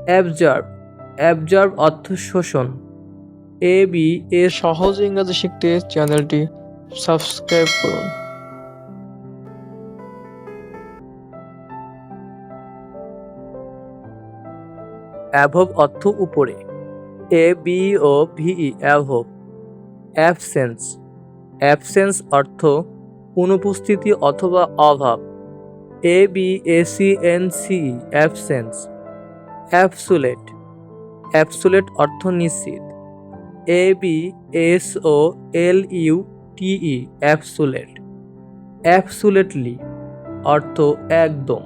Absorb, absorb অর্থ শোষণ। A B এ সহজ ইংরেজি শিখতে চ্যানেলটি সাবস্ক্রাইব করুন। অ্যাভব অর্থ উপরে। A B O V E above. Absence, absence অর্থ অনুপস্থিতি অথবা অভাব। A B A C N C absence. Absolute, absolute অর্থ নিশ্চিত। A B S O L U T E absolute. Absolutely অর্থ একদম।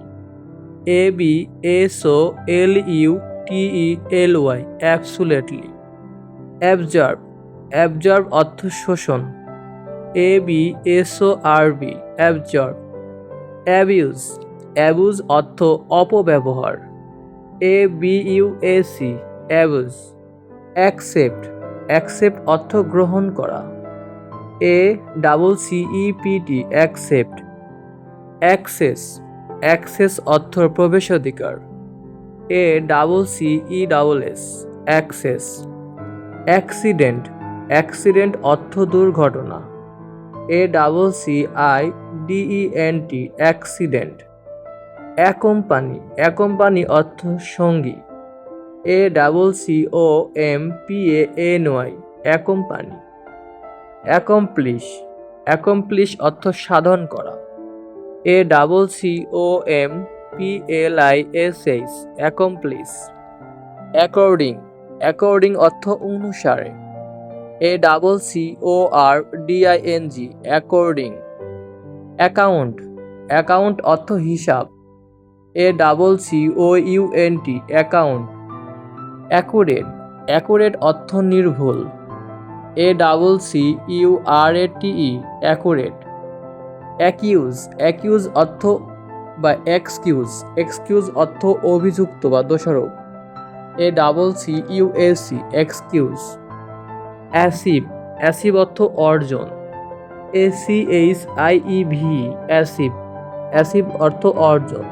A B S O L U T E L Y absolutely. Absorb, absorb অর্থ শোষণ। A B S O R B absorb. Abuse, abuse অর্থ অপব্যবহার। A B U A C অ্যাবুজ। Accept, accept অর্থ গ্রহণ করা। A double C E P T accept. Access, access অর্থ প্রবেশাধিকার। A double C E double S access. Accident, accident অর্থ দুর্ঘটনা। A double C I D E N T accident. Accompany, accompany অর্থ সঙ্গী। A double C O M P A N Y accompany. Accomplish, accomplish অর্থ সাধন করা। A double C O M P L I S H accomplish. According, according অর্থ অনুসারে। এ double C O R D I N G according. Account, account অর্থ হিসাব। A double C O U N T account. Accurate, accurate অর্থ নির্ভুল। A double C U R A T E accurate. Accuse, accuse অর্থ বা excuse, excuse অর্থ অভিযুক্ত বা দোষারোপ। A double C U S C excuse. Achieve, achieve অর্থ অর্জন। A C H I E V achieve, achieve অর্থ অর্জন।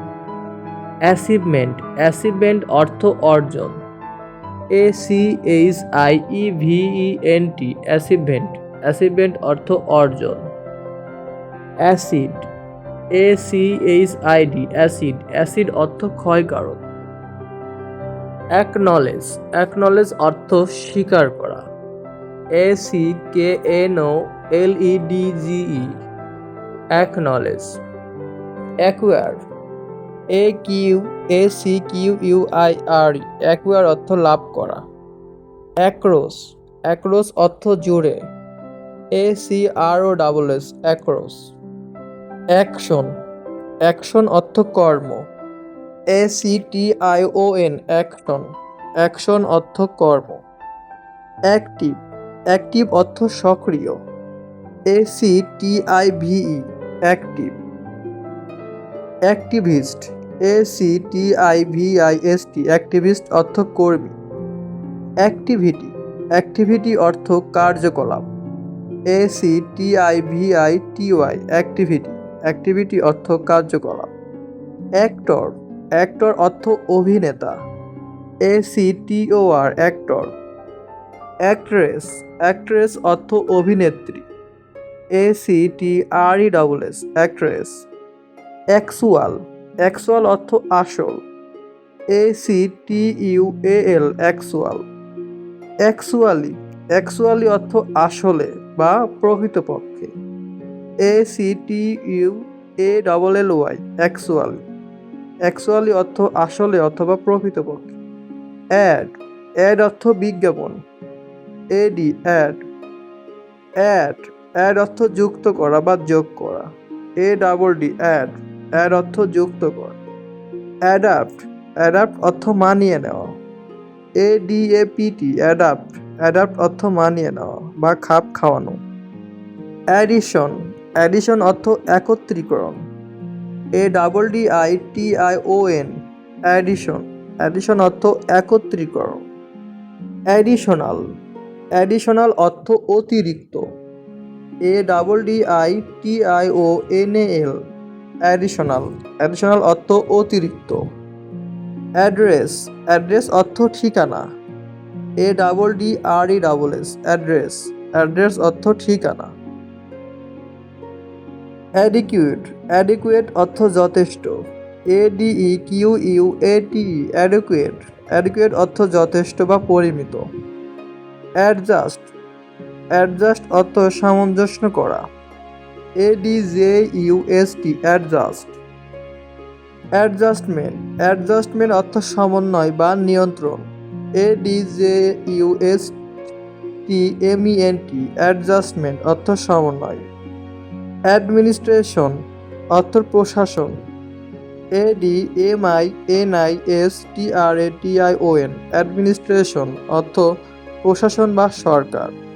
অ্যাচিভমেন্ট, অ্যাচিভমেন্ট অর্থ অর্জন। A C H I E V E N T achievement, achievement অর্থ অর্জন। Acid, A C H I D acid, acid অর্থ ক্ষয়কারক। অ্যাকনলেজ, অ্যাকনলেজ অর্থ স্বীকার করা। A C K N O L E D G E acknowledge. Acquire, A Q A C Q U I R E acquire অর্থ লাভ করা। Across, across অর্থ জুড়ে। A C R O double S across. Action, action অর্থ কর্ম। A C T I O N action, action অর্থ কর্ম। Active, active অর্থ সক্রিয়। A C T I V E active. Activist, A C T I V I S T activist অর্থ কর্মী। Activity, activity অর্থ কার্যকলাপ। A C T I V I T Y activity, activity অর্থ কার্যকলাপ। Actor, actor অর্থ অভিনেতা। A C T O R actor. Actress, actress অর্থ অভিনেত্রী। A C T R E double S actress. অ্যাক্সুয়াল, অ্যাক্সুয়াল অর্থ আসল। A C T U A L actual. Actually, actually অর্থ আসলে বা প্রকৃতপক্ষে। A C T U A double L Y actually, actually অর্থ আসলে অথবা প্রকৃতপক্ষে। অ্যাড, অ্যাড অর্থ বিজ্ঞাপন। A D add. Add, add অর্থ যুক্ত করা বা যোগ করা। A double D add, add অর্থ যুক্ত করা। অ্যাডাপ্ট, অ্যাডাপ্ট অর্থ মানিয়ে নেওয়া। A D A P T adapt, adapt অর্থ মানিয়ে নেওয়া বা খাপ খাওয়ানো। অ্যাডিশন, অ্যাডিশন অর্থ একত্রীকরণ। A double D I T I O N addition, addition অর্থ একত্রীকরণ। অ্যাডিশনাল, অ্যাডিশনাল অর্থ অতিরিক্ত। A double D I T I O N A L additional, additional অর্থ অতিরিক্ত। অ্যাড্রেস, অ্যাড্রেস অর্থ ঠিকানা। ADDRESS, অ্যাড্রেস, অ্যাড্রেস অর্থ ঠিকানা। অ্যাডিকুয়েট, অ্যাডিকুয়েট অর্থ যথেষ্ট। ADEQUATE, অ্যাডিকুয়েট, অ্যাডিকুয়েট অর্থ যথেষ্ট বা পরিমিত। অ্যাডজাস্ট, অ্যাডজাস্ট অর্থ সামঞ্জস্য করা। ADJUST, adjust. অ্যাডজাস্টমেন্ট, অ্যাডজাস্টমেন্ট অর্থ সমন্বয় বা নিয়ন্ত্রণ। ADJUSTMENT, অ্যাডজাস্টমেন্ট অর্থ সমন্বয়। অ্যাডমিনিস্ট্রেশন অর্থ প্রশাসন। ADMINISTRATION, অ্যাডমিনিস্ট্রেশন অর্থ প্রশাসন বা সরকার।